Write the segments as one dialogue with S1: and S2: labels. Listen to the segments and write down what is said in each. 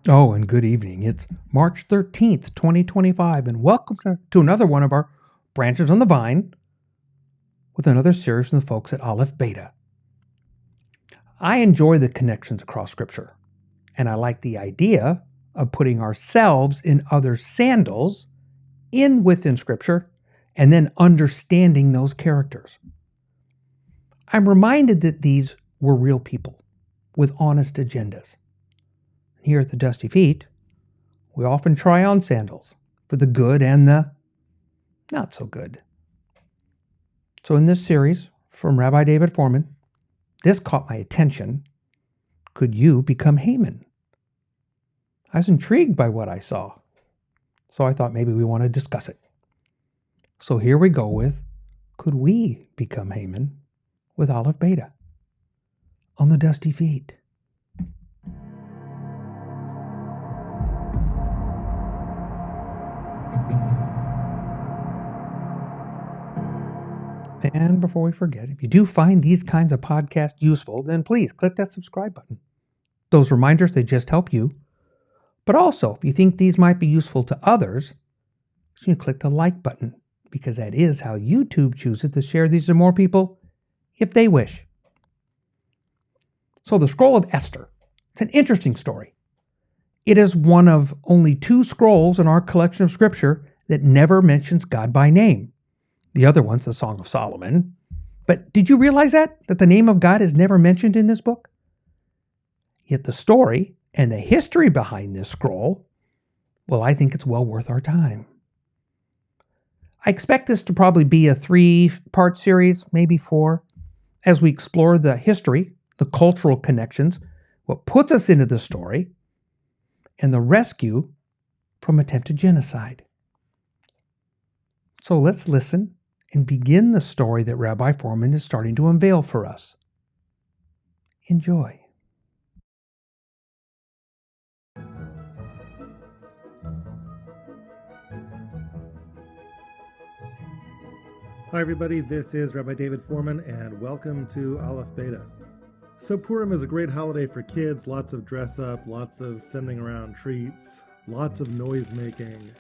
S1: Oh, and good evening. It's March 13th, 2025, and welcome to another one of our Branches on the Vine with another series from the folks at Aleph Beta. I enjoy the connections across Scripture, and I like the idea of putting ourselves in other sandals within Scripture and then understanding those characters. I'm reminded that these were real people with honest agendas. Here at the Dusty Feet, we often try on sandals for the good and the not so good. So, in this series from Rabbi David Fohrman, this caught my attention. Could you become Haman? I was intrigued by what I saw, so I thought maybe we want to discuss it. So, here we go with Could we become Haman with Aleph Beta on the Dusty Feet? And before we forget, if you do find these kinds of podcasts useful, then please click that subscribe button. Those reminders, they just help you. But also, if you think these might be useful to others, you click the like button, because that is how YouTube chooses to share these to more people if they wish. So the Scroll of Esther, it's an interesting story. It is one of only 2 scrolls in our collection of scripture that never mentions God by name. The other one's the Song of Solomon. But did you realize that the name of God is never mentioned in this book? Yet the story and the history behind this scroll, well, I think it's well worth our time. I expect this to probably be a 3-part series, maybe 4, as we explore the history, the cultural connections, what puts us into the story, and the rescue from attempted genocide. So let's listen and begin the story that Rabbi Fohrman is starting to unveil for us. Enjoy.
S2: Hi everybody, this is Rabbi David Fohrman and welcome to Aleph Beta. So Purim is a great holiday for kids, lots of dress up, lots of sending around treats, lots of noise making.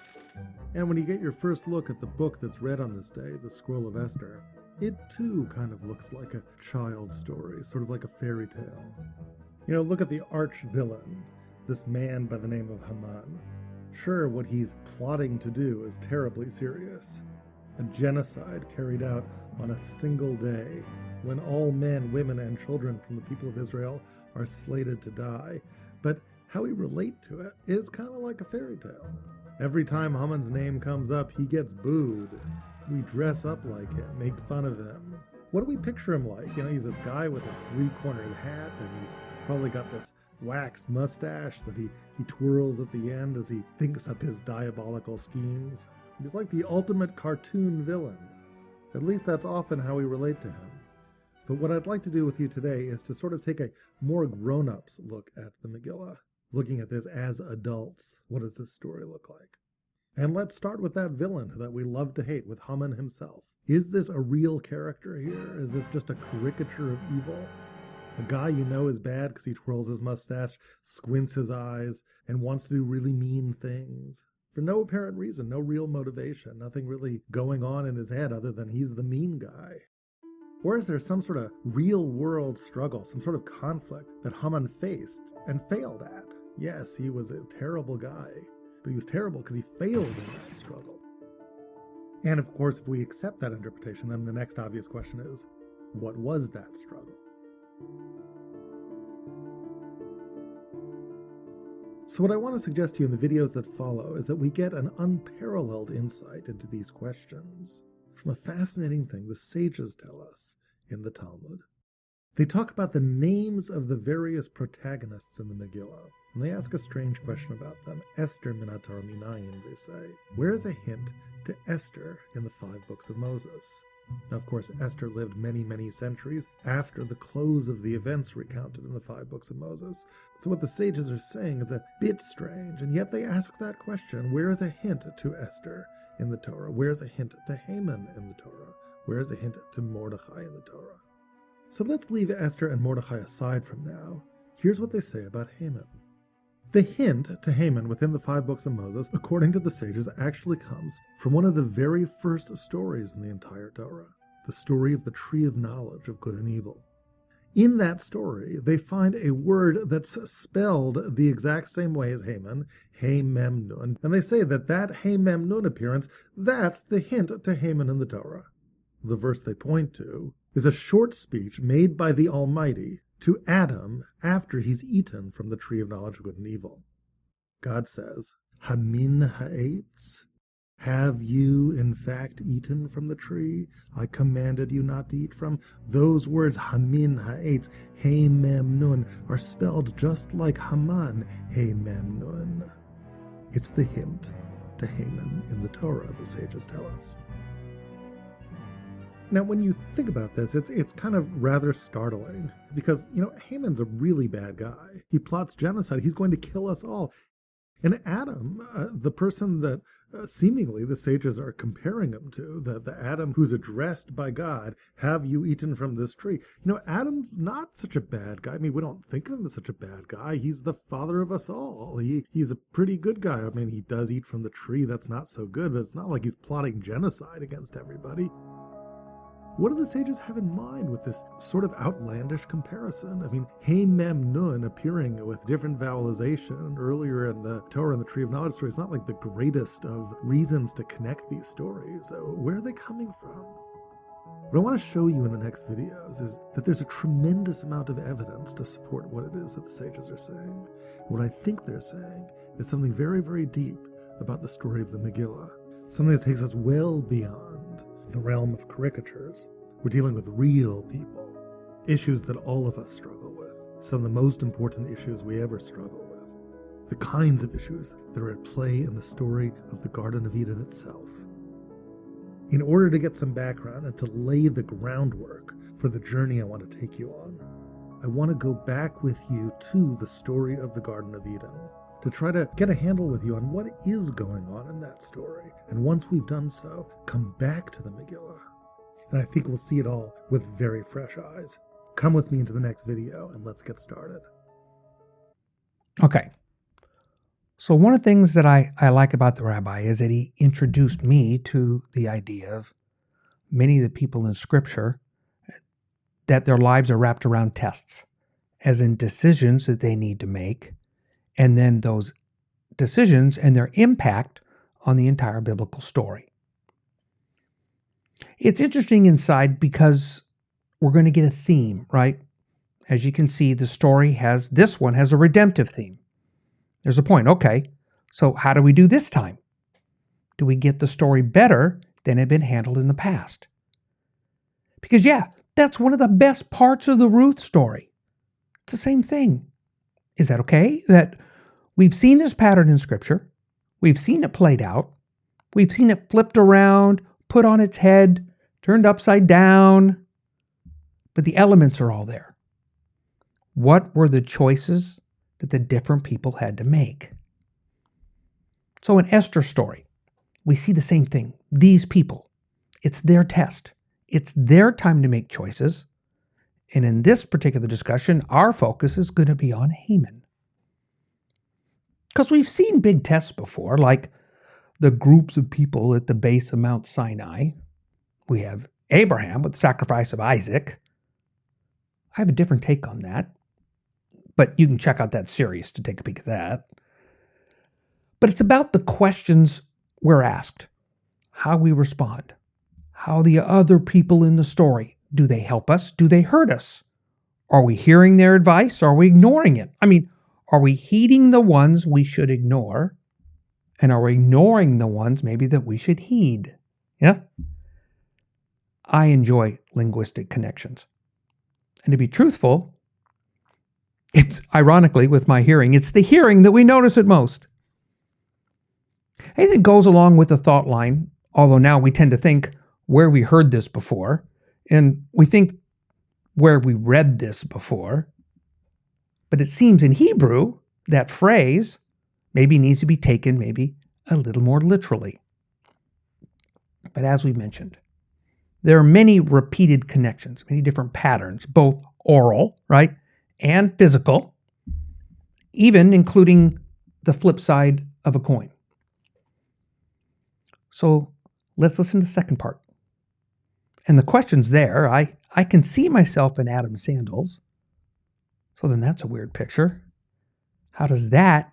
S2: And when you get your first look at the book that's read on this day, the Scroll of Esther, it too kind of looks like a child's story, sort of like a fairy tale. You know, look at the arch villain, this man by the name of Haman. Sure, what he's plotting to do is terribly serious. A genocide carried out on a single day when all men, women, and children from the people of Israel are slated to die. But how we relate to it is kind of like a fairy tale. Every time Haman's name comes up, he gets booed. We dress up like him, make fun of him. What do we picture him like? You know, he's this guy with this 3-cornered hat, and he's probably got this waxed mustache that he twirls at the end as he thinks up his diabolical schemes. He's like the ultimate cartoon villain. At least that's often how we relate to him. But what I'd like to do with you today is to sort of take a more grown-ups look at the Megillah, looking at this as adults. What does this story look like? And let's start with that villain that we love to hate, with Haman himself. Is this a real character here? Is this just a caricature of evil? A guy you know is bad because he twirls his mustache, squints his eyes, and wants to do really mean things. For no apparent reason, no real motivation, nothing really going on in his head other than he's the mean guy. Or is there some sort of real-world struggle, some sort of conflict that Haman faced and failed at? Yes, he was a terrible guy, but he was terrible because he failed in that struggle. And of course, if we accept that interpretation, then the next obvious question is, what was that struggle? So what I want to suggest to you in the videos that follow is that we get an unparalleled insight into these questions from a fascinating thing the sages tell us in the Talmud. They talk about the names of the various protagonists in the Megillah, and they ask a strange question about them. Esther minatar minayin, they say. Where is a hint to Esther in the 5 books of Moses? Now, of course, Esther lived many, many centuries after the close of the events recounted in the 5 books of Moses. So what the sages are saying is a bit strange, and yet they ask that question. Where is a hint to Esther in the Torah? Where is a hint to Haman in the Torah? Where is a hint to Mordechai in the Torah? So let's leave Esther and Mordechai aside from now. Here's what they say about Haman. The hint to Haman within the 5 books of Moses, according to the sages, actually comes from one of the very first stories in the entire Torah, the story of the tree of knowledge of good and evil. In that story, they find a word that's spelled the exact same way as Haman, He Mem Nun, and they say that He Mem Nun appearance, that's the hint to Haman in the Torah. The verse they point to is a short speech made by the Almighty to Adam after he's eaten from the tree of knowledge of good and evil. God says, Hamin ha'etz, have you in fact eaten from the tree I commanded you not to eat from? Those words, Hamin ha'etz, He Mem Nun, are spelled just like Haman, He Mem Nun. It's the hint to Haman in the Torah, the sages tell us. Now, when you think about this, it's kind of rather startling because, Haman's a really bad guy. He plots genocide. He's going to kill us all. And Adam, the person that seemingly the sages are comparing him to, the Adam who's addressed by God, have you eaten from this tree? Adam's not such a bad guy. I mean, we don't think of him as such a bad guy. He's the father of us all. He's a pretty good guy. I mean, he does eat from the tree. That's not so good, but it's not like he's plotting genocide against everybody. What do the sages have in mind with this sort of outlandish comparison? I mean, He Mem Nun appearing with different vowelization earlier in the Torah and the Tree of Knowledge story is not like the greatest of reasons to connect these stories. So where are they coming from? What I want to show you in the next videos is that there's a tremendous amount of evidence to support what it is that the sages are saying. What I think they're saying is something very, very deep about the story of the Megillah, something that takes us well beyond the realm of caricatures. We're dealing with real people, issues that all of us struggle with, some of the most important issues we ever struggle with, the kinds of issues that are at play in the story of the Garden of Eden itself. In order to get some background and to lay the groundwork for the journey I want to take you on, I want to go back with you to the story of the Garden of Eden, to try to get a handle with you on what is going on in that story. And once we've done so, come back to the Megillah. And I think we'll see it all with very fresh eyes. Come with me into the next video and let's get started.
S1: Okay. So one of the things that I like about the Rabbi is that he introduced me to the idea of many of the people in Scripture that their lives are wrapped around tests, as in decisions that they need to make, and then those decisions and their impact on the entire biblical story. It's interesting inside because we're going to get a theme, right? As you can see, this one has a redemptive theme. There's a point. Okay, so how do we do this time? Do we get the story better than it had been handled in the past? Because that's one of the best parts of the Ruth story. It's the same thing. Is that okay? That we've seen this pattern in Scripture. We've seen it played out. We've seen it flipped around, put on its head, turned upside down. But the elements are all there. What were the choices that the different people had to make? So in Esther's story, we see the same thing. These people, it's their test. It's their time to make choices. And in this particular discussion, our focus is going to be on Haman. Because we've seen big tests before, like the groups of people at the base of Mount Sinai. We have Abraham with the sacrifice of Isaac. I have a different take on that, but you can check out that series to take a peek at that. But it's about the questions we're asked, how we respond, how the other people in the story, do they help us? Do they hurt us? Are we hearing their advice? Are we ignoring it? I mean, are we heeding the ones we should ignore? And are we ignoring the ones maybe that we should heed? Yeah? I enjoy linguistic connections. And to be truthful, it's ironically with my hearing, it's the hearing that we notice it most. I think it goes along with the thought line, although now we tend to think where we heard this before, and we think where we read this before. But it seems in Hebrew, that phrase maybe needs to be taken maybe a little more literally. But as we mentioned, there are many repeated connections, many different patterns, both oral, right, and physical, even including the flip side of a coin. So let's listen to the second part. And the question's there. I can see myself in Adam's sandals. So then that's a weird picture. How does that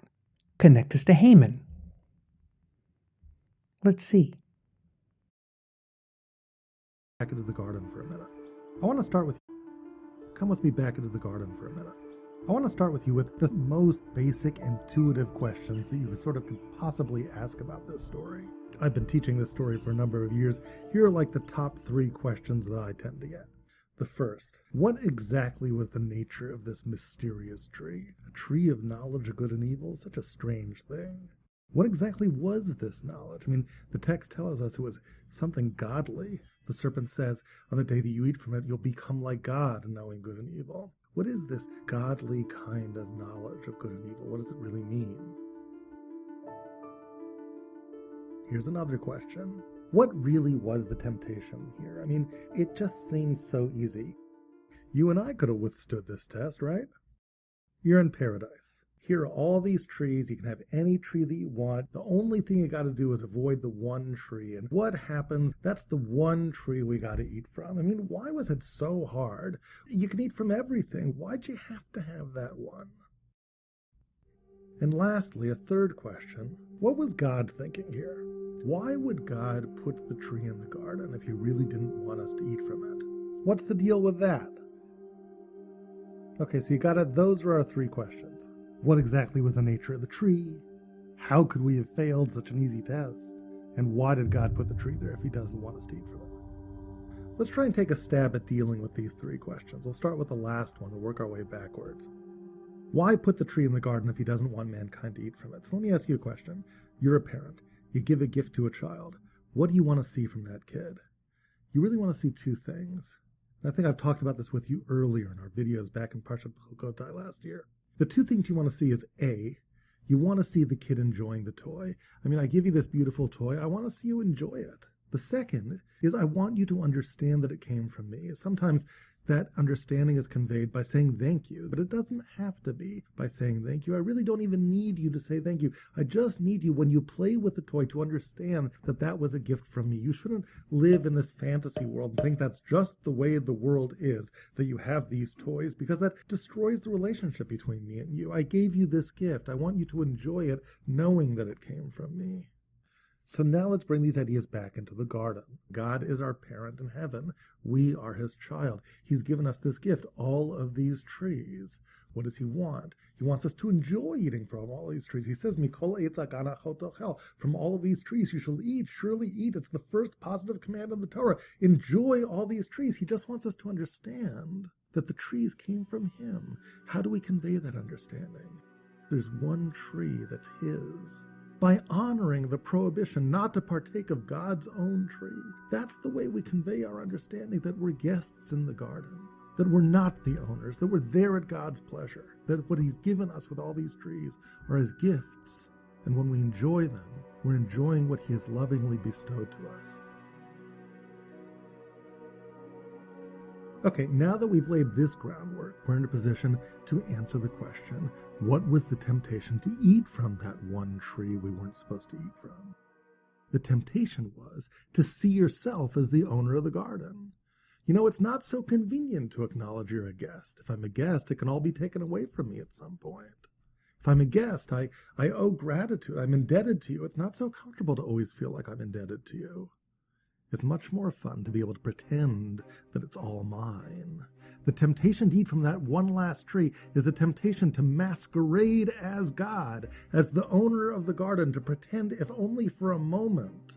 S1: connect us to Haman? Let's see.
S2: Back into the garden for a minute. I want to start with, come with me back into the garden for a minute. I want to start with you with the most basic intuitive questions that you sort of could possibly ask about this story. I've been teaching this story for a number of years. Here are like the top 3 questions that I tend to get. The first, what exactly was the nature of this mysterious tree? A tree of knowledge of good and evil? Such a strange thing. What exactly was this knowledge? I mean, the text tells us it was something godly. The serpent says, on the day that you eat from it, you'll become like God, knowing good and evil. What is this godly kind of knowledge of good and evil? What does it really mean? Here's another question. What really was the temptation here? I mean, it just seems so easy. You and I could have withstood this test, right? You're in paradise. Here are all these trees. You can have any tree that you want. The only thing you got to do is avoid the one tree. And what happens? That's the one tree we got to eat from. I mean, why was it so hard? You can eat from everything. Why'd you have to have that one? And lastly, a third question. What was God thinking here? Why would God put the tree in the garden if he really didn't want us to eat from it? What's the deal with that? Okay, so you got it. Those are our 3 questions. What exactly was the nature of the tree? How could we have failed such an easy test? And why did God put the tree there if he doesn't want us to eat from it? Let's try and take a stab at dealing with these 3 questions. We'll start with the last one and work our way backwards. Why put the tree in the garden if he doesn't want mankind to eat from it? So let me ask you a question. You're a parent. You give a gift to a child. What do you want to see from that kid? You really want to see 2 things. And I think I've talked about this with you earlier in our videos back in Parshat Chokotai last year. The 2 things you want to see is A, you want to see the kid enjoying the toy. I mean, I give you this beautiful toy. I want to see you enjoy it. The second is I want you to understand that it came from me. Sometimes that understanding is conveyed by saying thank you, but it doesn't have to be by saying thank you. I really don't even need you to say thank you. I just need you, when you play with the toy, to understand that that was a gift from me. You shouldn't live in this fantasy world and think that's just the way the world is, that you have these toys, because that destroys the relationship between me and you. I gave you this gift. I want you to enjoy it knowing that it came from me. So now let's bring these ideas back into the garden. God is our parent in heaven. We are his child. He's given us this gift, all of these trees. What does he want? He wants us to enjoy eating from all these trees. He says, Mikol eitzak anachot ochel. From all of these trees you shall eat. Surely eat. It's the first positive command in the Torah. Enjoy all these trees. He just wants us to understand that the trees came from him. How do we convey that understanding? There's one tree that's his. By honoring the prohibition not to partake of God's own tree. That's the way we convey our understanding that we're guests in the garden, that we're not the owners, that we're there at God's pleasure, that what he's given us with all these trees are his gifts, and when we enjoy them, we're enjoying what he has lovingly bestowed to us. Okay, now that we've laid this groundwork, we're in a position to answer the question, what was the temptation to eat from that one tree we weren't supposed to eat from? The temptation was to see yourself as the owner of the garden. You know, it's not so convenient to acknowledge you're a guest. If I'm a guest, it can all be taken away from me at some point. If I'm a guest, I owe gratitude. I'm indebted to you. It's not so comfortable to always feel like I'm indebted to you. It's much more fun to be able to pretend that it's all mine. The temptation to eat from that one last tree is the temptation to masquerade as God, as the owner of the garden, to pretend, if only for a moment,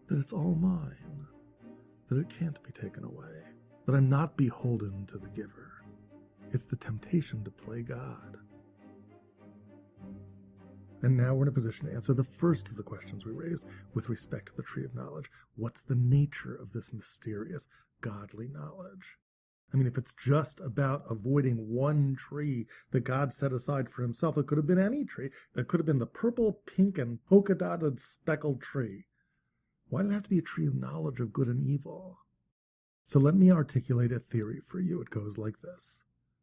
S2: that it's all mine, that it can't be taken away, that I'm not beholden to the giver. It's the temptation to play God. And now we're in a position to answer the first of the questions we raised with respect to the tree of knowledge. What's the nature of this mysterious, godly knowledge? I mean, if it's just about avoiding one tree that God set aside for himself, it could have been any tree. It could have been the purple, pink, and polka-dotted speckled tree. Why did it have to be a tree of knowledge of good and evil? So let me articulate a theory for you. It goes like this.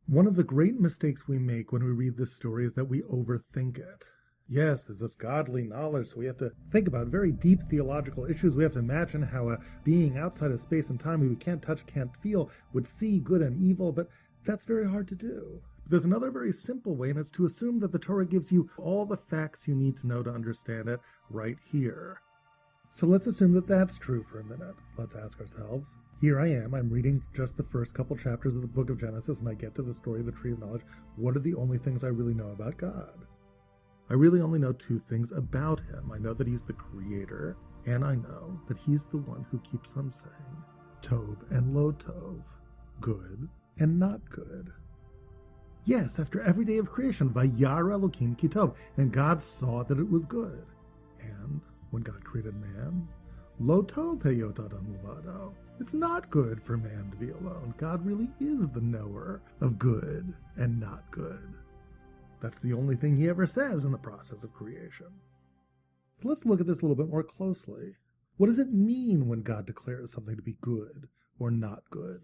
S2: One of the great mistakes we make when we read this story is that we overthink it. Yes, there's this godly knowledge, so we have to think about very deep theological issues. We have to imagine how a being outside of space and time who we can't touch, can't feel, would see good and evil, but that's very hard to do. There's another very simple way, and it's to assume that the Torah gives you all the facts you need to know to understand it right here. So let's assume that that's true for a minute. Let's ask ourselves, here I am, I'm reading just the first couple chapters of the book of Genesis, and I get to the story of the tree of knowledge. What are the only things I really know about God? I really only know two things about him. I know that he's the creator, and I know that he's the one who keeps on saying Tov and Lo Tov, good and not good. Yes, after every day of creation, Vayar Elokim Ki Tov, and God saw that it was good. And when God created man, Lo Tov Heyot Adam Levado, it's not good for man to be alone. God really is the knower of good and not good. That's the only thing he ever says in the process of creation. So let's look at this a little bit more closely. What does it mean when God declares something to be good or not good,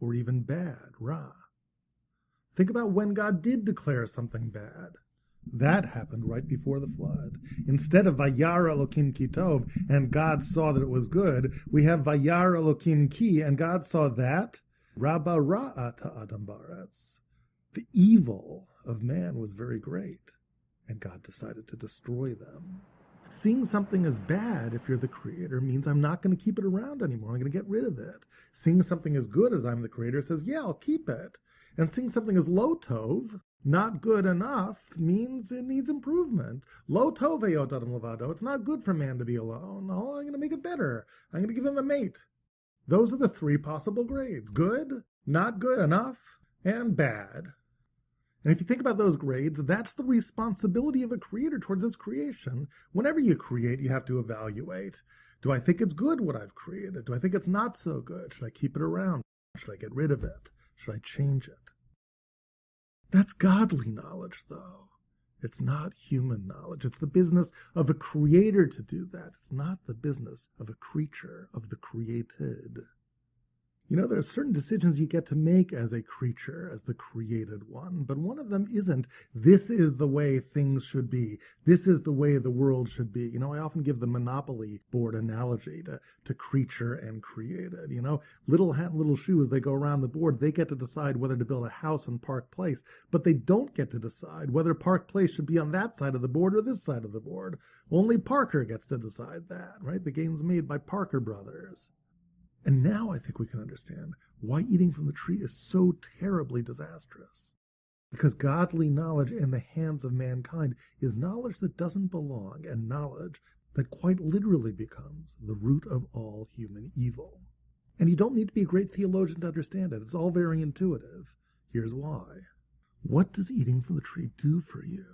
S2: or even bad, ra? Think about when God did declare something bad. That happened right before the flood. Instead of Vayar Elokim Ki Tov, and God saw that it was good, we have Vayar Elokim Ki, and God saw that Rabba Ra'at Adam Baretz. The evil of man was very great, and God decided to destroy them. Seeing something as bad, if you're the creator, means I'm not going to keep it around anymore. I'm going to get rid of it. Seeing something as good as I'm the creator says, yeah, I'll keep it. And seeing something as lo tov, not good enough, means it needs improvement. Lo tov heyot adam levado. It's not good for man to be alone. Oh, I'm going to make it better. I'm going to give him a mate. Those are the three possible grades. Good, not good enough, and bad. And if you think about those grades, that's the responsibility of a creator towards his creation. Whenever you create, you have to evaluate. Do I think it's good what I've created? Do I think it's not so good? Should I keep it around? Should I get rid of it? Should I change it? That's godly knowledge, though. It's not human knowledge. It's the business of a creator to do that. It's not the business of a creature, of the created. You know, there are certain decisions you get to make as a creature, as the created one, but one of them isn't, this is the way things should be. This is the way the world should be. You know, I often give the Monopoly board analogy to creature and created. You know, little hat and little shoe, as they go around the board, they get to decide whether to build a house on Park Place, but they don't get to decide whether Park Place should be on that side of the board or this side of the board. Only Parker gets to decide that, right? The game's made by Parker Brothers. And now I think we can understand why eating from the tree is so terribly disastrous. Because godly knowledge in the hands of mankind is knowledge that doesn't belong, and knowledge that quite literally becomes the root of all human evil. And you don't need to be a great theologian to understand it. It's all very intuitive. Here's why. What does eating from the tree do for you?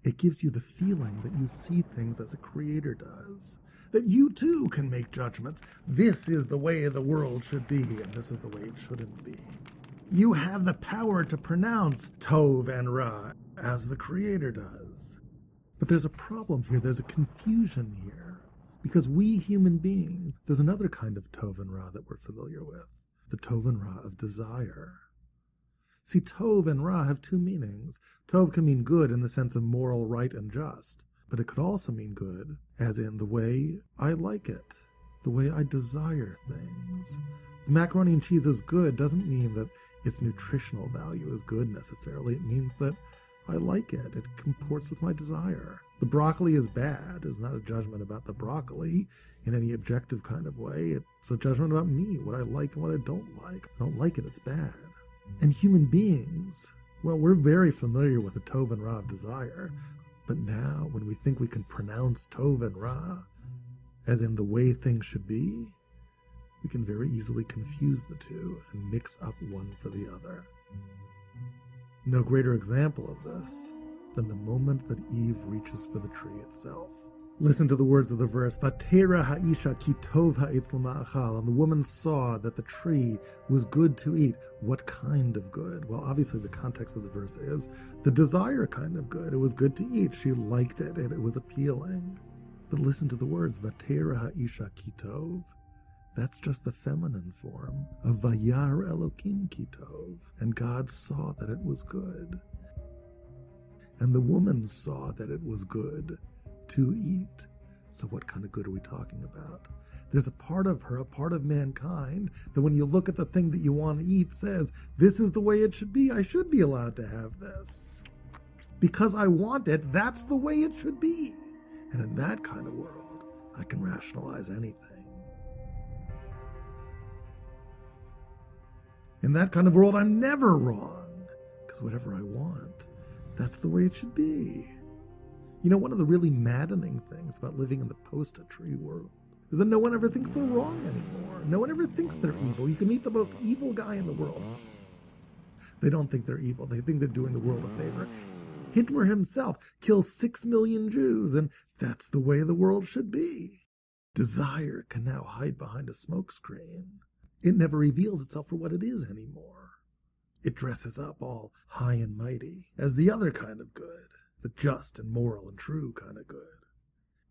S2: It gives you the feeling that you see things as a creator does. That you too can make judgments. This is the way the world should be, and this is the way it shouldn't be. You have the power to pronounce Tov and Ra as the Creator does. But there's a problem here. There's a confusion here. Because we human beings, there's another kind of Tov and Ra that we're familiar with. The Tov and Ra of desire. See, Tov and Ra have two meanings. Tov can mean good in the sense of moral, right, and just. But it could also mean good, as in the way I like it, the way I desire things. The macaroni and cheese is good doesn't mean that its nutritional value is good necessarily. It means that I like it. It comports with my desire. The broccoli is bad is not a judgment about the broccoli in any objective kind of way. It's a judgment about me, what I like and what I don't like. I don't like it, it's bad. And human beings, well, we're very familiar with the Tov and Ra of desire. But now, when we think we can pronounce Tov and Ra, as in the way things should be, we can very easily confuse the two and mix up one for the other. No greater example of this than the moment that Eve reaches for the tree itself. Listen to the words of the verse, Vatera ha'isha ki tov ha'etz l'ma'achal, and the woman saw that the tree was good to eat. What kind of good? Well, obviously the context of the verse is the desire kind of good. It was good to eat. She liked it, and it was appealing. But listen to the words, Vatera ha'isha ki tov. That's just the feminine form of Vayar Elokim Ki Tov. And God saw that it was good. And the woman saw that it was good to eat. So what kind of good are we talking about? There's a part of her, a part of mankind, that when you look at the thing that you want to eat says, this is the way it should be. I should be allowed to have this. Because I want it, that's the way it should be. And in that kind of world, I can rationalize anything. In that kind of world, I'm never wrong. Because whatever I want, that's the way it should be. You know, one of the really maddening things about living in the post-tree world is that no one ever thinks they're wrong anymore. No one ever thinks they're evil. You can meet the most evil guy in the world. They don't think they're evil. They think they're doing the world a favor. Hitler himself kills 6 million Jews, and that's the way the world should be. Desire can now hide behind a smokescreen. It never reveals itself for what it is anymore. It dresses up all high and mighty as the other kind of good, the just and moral and true kind of good.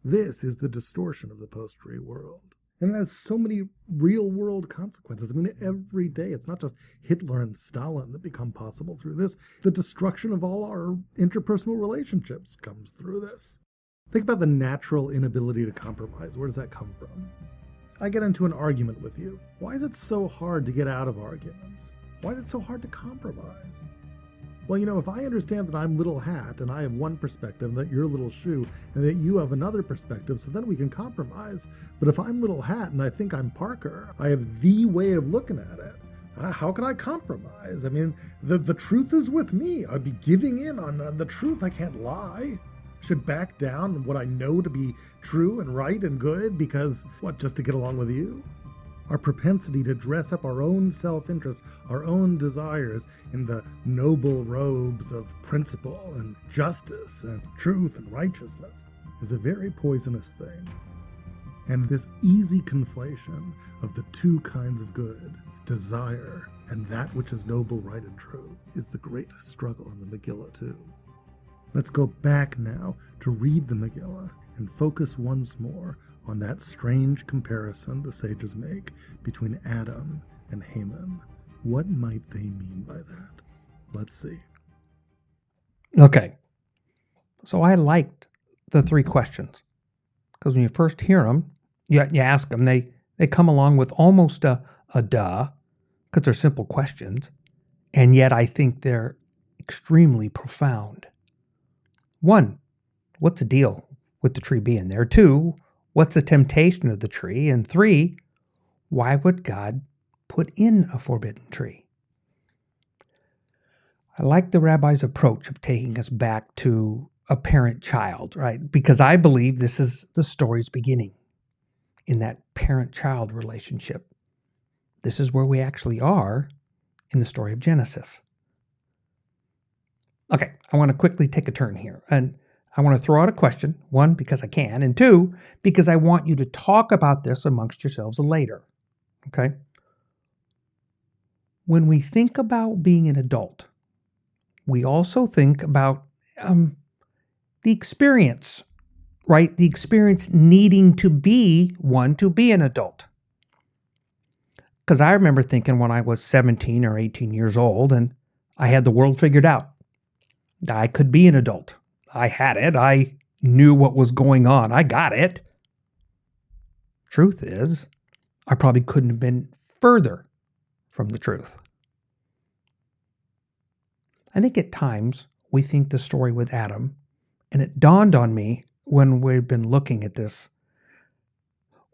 S2: This is the distortion of the post-tree world. And it has so many real-world consequences. I mean, every day, it's not just Hitler and Stalin that become possible through this. The destruction of all our interpersonal relationships comes through this. Think about the natural inability to compromise. Where does that come from? I get into an argument with you. Why is it so hard to get out of arguments? Why is it so hard to compromise? Well, you know, if I understand that I'm Little Hat and I have one perspective, that you're Little Shoe, and that you have another perspective, so then we can compromise. But if I'm Little Hat and I think I'm Parker, I have the way of looking at it. How can I compromise? I mean, the truth is with me. I'd be giving in on the truth. I can't lie. I should back down on what I know to be true and right and good because, what, just to get along with you? Our propensity to dress up our own self-interest, our own desires in the noble robes of principle and justice and truth and righteousness is a very poisonous thing. And this easy conflation of the two kinds of good, desire and that which is noble, right, and true, is the great struggle in the Megillah too. Let's go back now to read the Megillah and focus once more on that strange comparison the sages make between Adam and Haman. What might they mean by that? Let's see.
S1: Okay. So I liked the 3 questions. Because when you first hear them, you ask them, they come along with almost a duh, because they're simple questions, and yet I think they're extremely profound. 1, what's the deal with the tree being there? 2, what's the temptation of the tree? And 3, why would God put in a forbidden tree? I like the rabbi's approach of taking us back to a parent-child, right? Because I believe this is the story's beginning in that parent-child relationship. This is where we actually are in the story of Genesis. Okay, I want to quickly take a turn here. And I want to throw out a question, 1, because I can, and 2, because I want you to talk about this amongst yourselves later. Okay? When we think about being an adult, we also think about the experience, right? The experience needing to be one to be an adult. Because I remember thinking when I was 17 or 18 years old and I had the world figured out. I could be an adult. I had it. I knew what was going on. I got it. Truth is, I probably couldn't have been further from the truth. I think at times we think the story with Adam, and it dawned on me when we've been looking at this,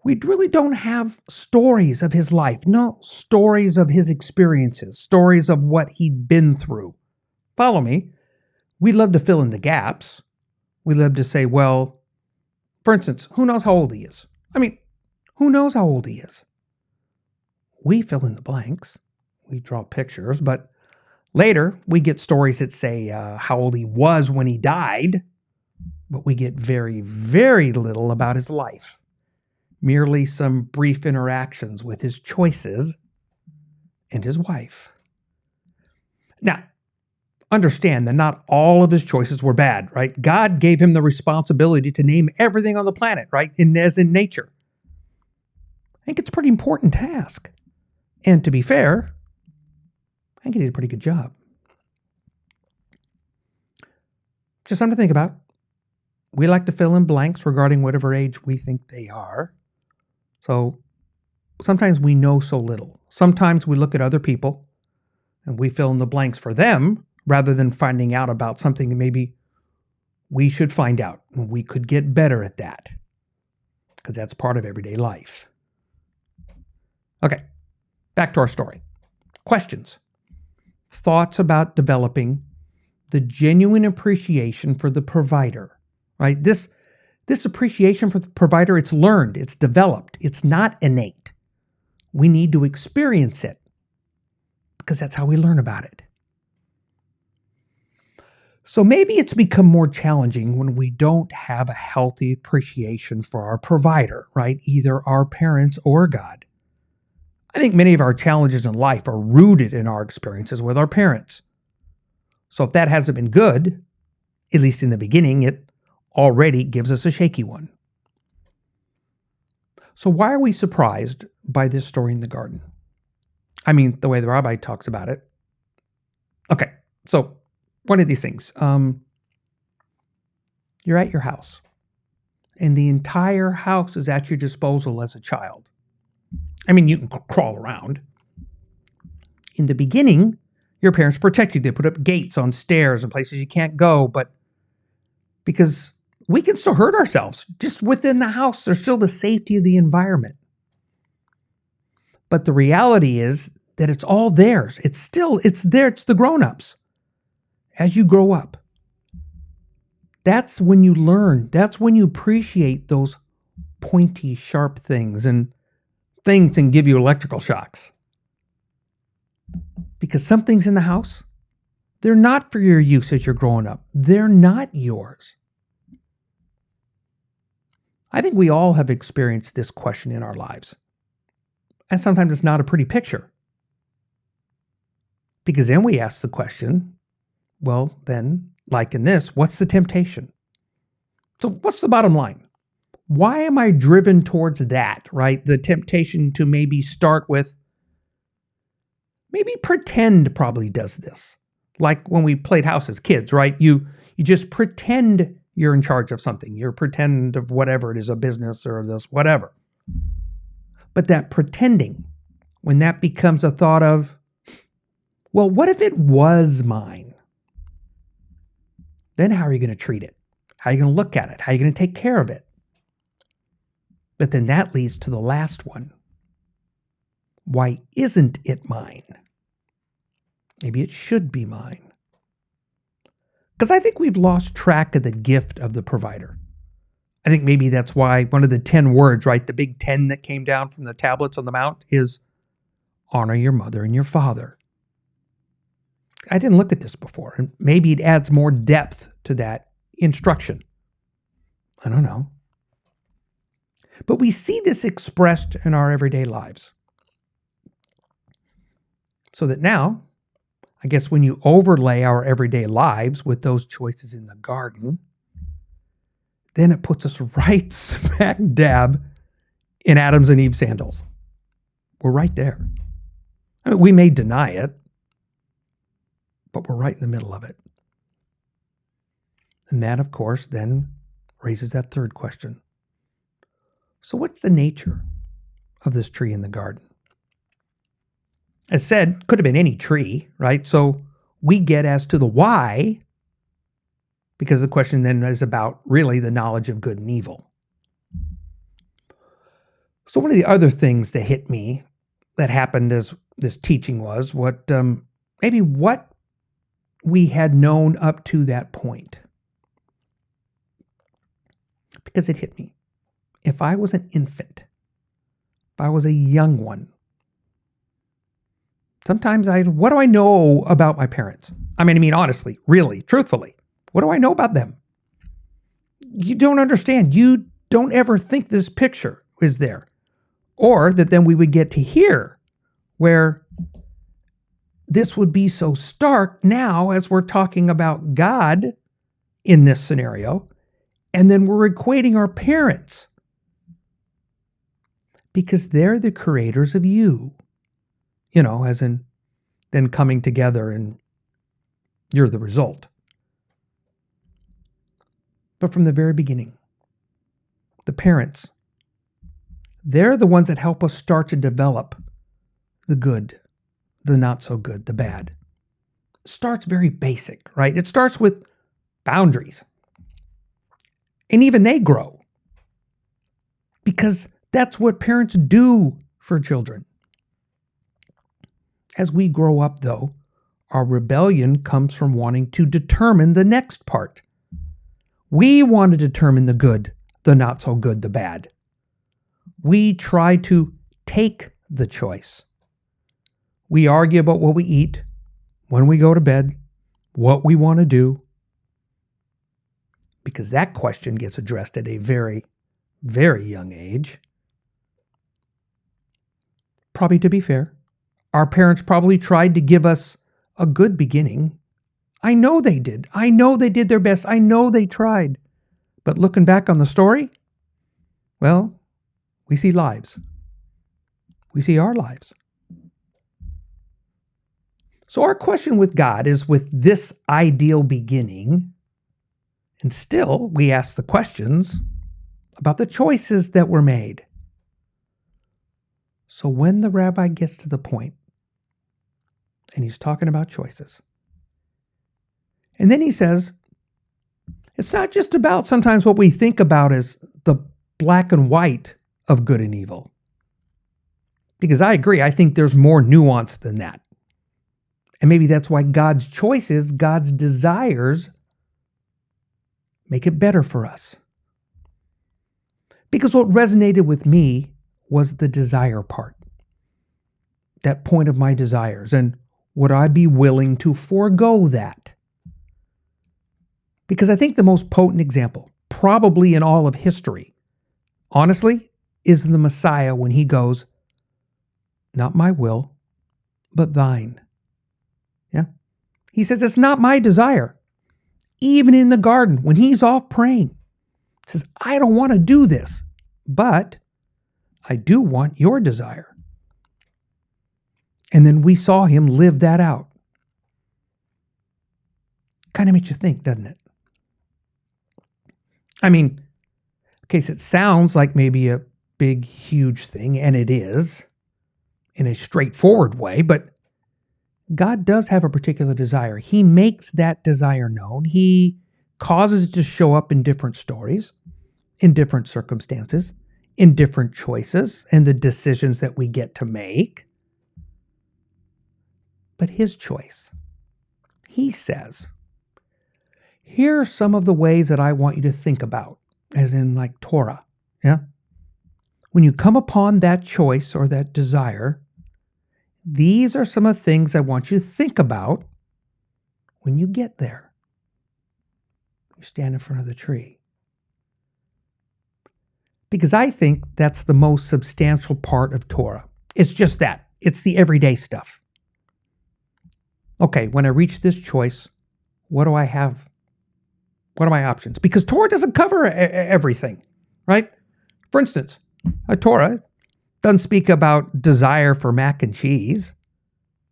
S1: we really don't have stories of his life. No, stories of his experiences, stories of what he'd been through. Follow me? We love to fill in the gaps. We love to say, well, for instance, who knows how old he is? I mean, who knows how old he is? We fill in the blanks. We draw pictures, but later we get stories that say how old he was when he died, but we get very, very little about his life. Merely some brief interactions with his choices and his wife. Now, understand that not all of his choices were bad, right? God gave him the responsibility to name everything on the planet, right? As in nature. think it's a pretty important task. And to be fair, I think he did a pretty good job. Just something to think about. We like to fill in blanks regarding whatever age we think they are. So sometimes we know so little. Sometimes we look at other people and we fill in the blanks for them rather than finding out about something that maybe we should find out. We could get better at that because that's part of everyday life. Okay, back to our story. Questions. Thoughts about developing the genuine appreciation for the provider, right? This appreciation for the provider, it's learned, it's developed, it's not innate. We need to experience it because that's how we learn about it. So maybe it's become more challenging when we don't have a healthy appreciation for our provider, right? Either our parents or God. I think many of our challenges in life are rooted in our experiences with our parents. So if that hasn't been good, at least in the beginning, it already gives us a shaky one. So why are we surprised by this story in the garden? I mean, the way the Rabbi talks about it. Okay, so one of these things. You're at your house, and the entire house is at your disposal as a child. I mean, you can crawl around. In the beginning, your parents protect you. They put up gates on stairs and places you can't go, but because we can still hurt ourselves just within the house, there's still the safety of the environment. But the reality is that it's all theirs. It's there. It's the grown-ups. As you grow up, that's when you learn. That's when you appreciate those pointy, sharp things and things can give you electrical shocks. Because some things in the house, they're not for your use as you're growing up. They're not yours. I think we all have experienced this question in our lives. And sometimes it's not a pretty picture. Because then we ask the question, well, then, like in this, what's the temptation? So what's the bottom line? Why am I driven towards that, right? The temptation to maybe start with, maybe pretend probably does this. Like when we played house as kids, right? You just pretend you're in charge of something. You pretend of whatever it is, a business or this, whatever. But that pretending, when that becomes a thought of, well, what if it was mine? Then how are you going to treat it? How are you going to look at it? How are you going to take care of it? But then that leads to the last one. Why isn't it mine? Maybe it should be mine. Because I think we've lost track of the gift of the provider. I think maybe that's why one of the 10 words, right, the big 10 that came down from the tablets on the mount is honor your mother and your father. I didn't look at this before, and maybe it adds more depth to that instruction. I don't know. But we see this expressed in our everyday lives. So that now, I guess when you overlay our everyday lives with those choices in the garden, then it puts us right smack dab in Adam's and Eve's sandals. We're right there. I mean, we may deny it, but we're right in the middle of it. And that, of course, then raises that third question. So what's the nature of this tree in the garden? As said, could have been any tree, right? So we get as to the why, because the question then is about really the knowledge of good and evil. So one of the other things that hit me that happened as this teaching was what we had known up to that point. Because it hit me. If I was an infant, if I was a young one, sometimes what do I know about my parents? I mean, honestly, really, truthfully, what do I know about them? You don't understand. You don't ever think this picture is there. Or that then we would get to hear where this would be so stark now as we're talking about God in this scenario, and then we're equating our parents. because they're the creators of you. As in then coming together and you're the result. But from the very beginning, the parents, they're the ones that help us start to develop the good, the not so good, the bad. It starts very basic, right? It starts with boundaries. And even they grow. Because that's what parents do for children. As we grow up, though, our rebellion comes from wanting to determine the next part. We want to determine the good, the not so good, the bad. We try to take the choice. We argue about what we eat, when we go to bed, what we want to do. Because that question gets addressed at a very, very young age. Probably to be fair, our parents probably tried to give us a good beginning. I know they did. I know they did their best. I know they tried. But looking back on the story, well, we see lives. We see our lives. So our question with God is with this ideal beginning, and still we ask the questions about the choices that were made. So when the rabbi gets to the point, and he's talking about choices, and then he says, it's not just about sometimes what we think about as the black and white of good and evil. Because I agree, I think there's more nuance than that. And maybe that's why God's choices, God's desires, make it better for us. Because what resonated with me was the desire part. That point of my desires. And would I be willing to forego that? Because I think the most potent example, probably in all of history, honestly, is the Messiah when he goes, not my will, but thine. Yeah. He says, it's not my desire. Even in the garden, when he's off praying, he says, I don't want to do this, but I do want your desire. And then we saw him live that out. Kind of makes you think, doesn't it? I mean, okay, so it sounds like maybe a big, huge thing, and it is in a straightforward way, but God does have a particular desire. He makes that desire known. He causes it to show up in different stories, in different circumstances, in different choices, and the decisions that we get to make. But his choice, he says, here are some of the ways that I want you to think about, as in like Torah. Yeah. When you come upon that choice or that desire, these are some of the things I want you to think about when you get there. You stand in front of the tree. Because I think that's the most substantial part of Torah. It's just that. It's the everyday stuff. Okay, when I reach this choice, what do I have? What are my options? Because Torah doesn't cover everything, right? For instance, a Torah doesn't speak about desire for mac and cheese.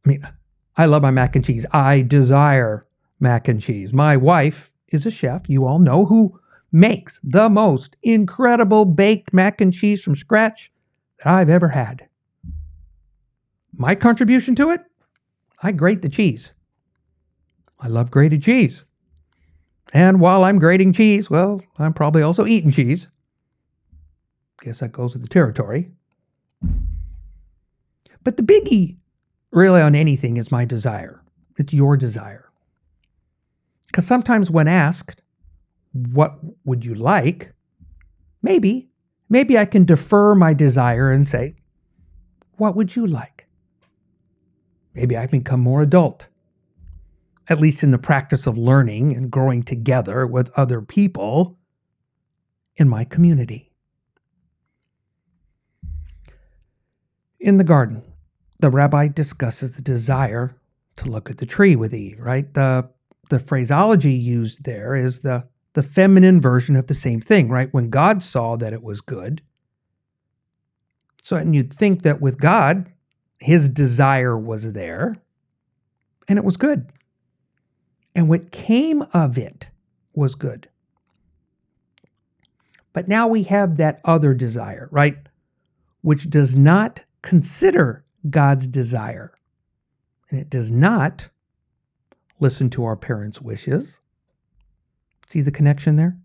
S1: I mean, I love my mac and cheese. I desire mac and cheese. My wife is a chef, you all know, who makes the most incredible baked mac and cheese from scratch that I've ever had. My contribution to it? I grate the cheese. I love grated cheese. And while I'm grating cheese, well, I'm probably also eating cheese. Guess that goes with the territory. But the biggie, really, on anything is my desire. It's your desire. Because sometimes when asked, what would you like? Maybe I can defer my desire and say, what would you like? Maybe I become more adult. At least in the practice of learning and growing together with other people in my community. In the garden, the rabbi discusses the desire to look at the tree with Eve, right? The phraseology used there is the feminine version of the same thing, right? When God saw that it was good, So, and you'd think that with God, his desire was there, and it was good. And what came of it was good. But now we have that other desire, right? Which does not consider God's desire. And it does not listen to our parents' wishes. See the connection there?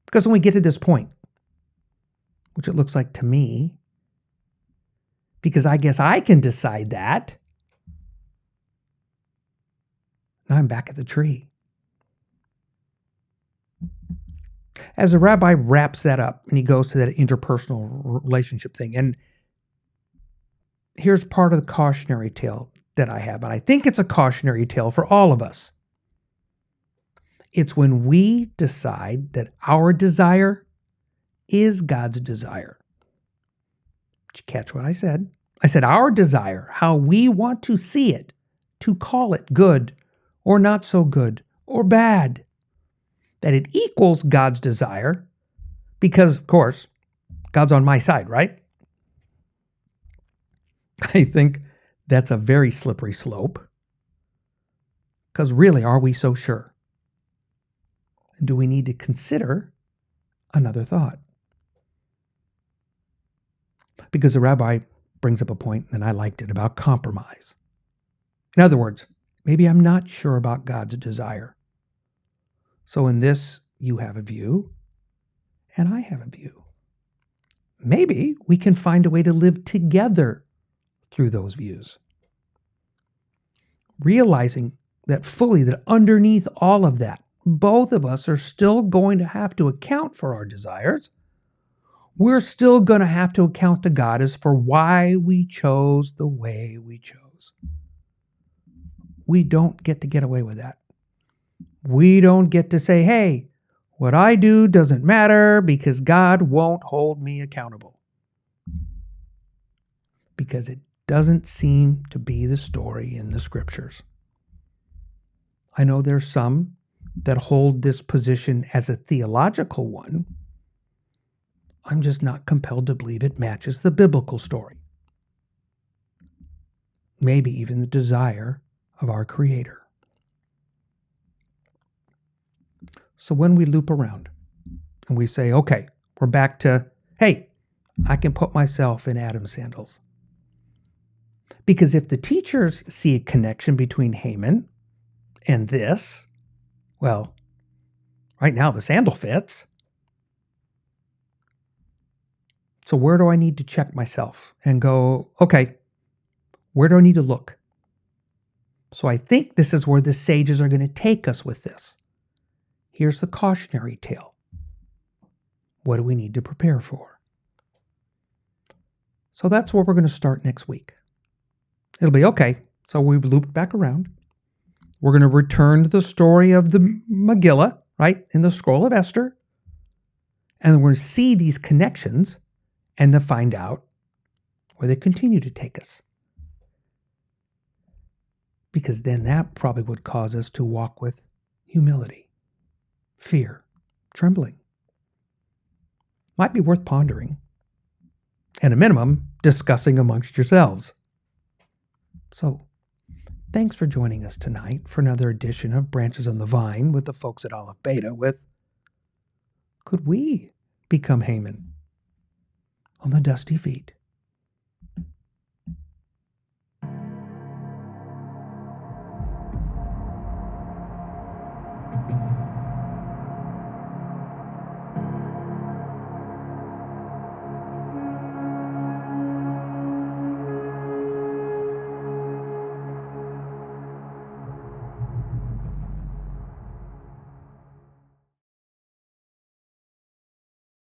S1: Because when we get to this point, which it looks like to me, because I guess I can decide that, now I'm back at the tree. As the rabbi wraps that up and he goes to that interpersonal relationship thing, and here's part of the cautionary tale that I have, and I think it's a cautionary tale for all of us. It's when we decide that our desire is God's desire. Did you catch what I said? I said our desire, how we want to see it, to call it good or not so good or bad, that it equals God's desire because, of course, God's on my side, right? I think that's a very slippery slope because really, are we so sure? Do we need to consider another thought? Because the rabbi brings up a point, and I liked it, about compromise. In other words, maybe I'm not sure about God's desire. So in this, you have a view, and I have a view. Maybe we can find a way to live together through those views. Realizing that fully, that underneath all of that, both of us are still going to have to account for our desires. We're still going to have to account to God as for why we chose the way we chose. We don't get away with that. We don't get to say, hey, what I do doesn't matter because God won't hold me accountable. Because it doesn't seem to be the story in the scriptures. I know there's some that hold this position as a theological one. I'm just not compelled to believe it matches the biblical story. Maybe even the desire of our Creator. So when we loop around and we say, okay, we're back to, hey, I can put myself in Adam's sandals. Because if the teachers see a connection between Haman and this, well, right now the sandal fits. So where do I need to check myself and go, okay, where do I need to look? So I think this is where the sages are going to take us with this. Here's the cautionary tale. What do we need to prepare for? So that's where we're going to start next week. It'll be okay. So we've looped back around. We're going to return to the story of the Megillah, right, in the scroll of Esther. And we're going to see these connections and to find out where they continue to take us. Because then that probably would cause us to walk with humility, fear, trembling. Might be worth pondering. And a minimum, discussing amongst yourselves. So, thanks for joining us tonight for another edition of Branches on the Vine with the folks at Aleph Beta with Could We Become Haman on the Dusty Feet?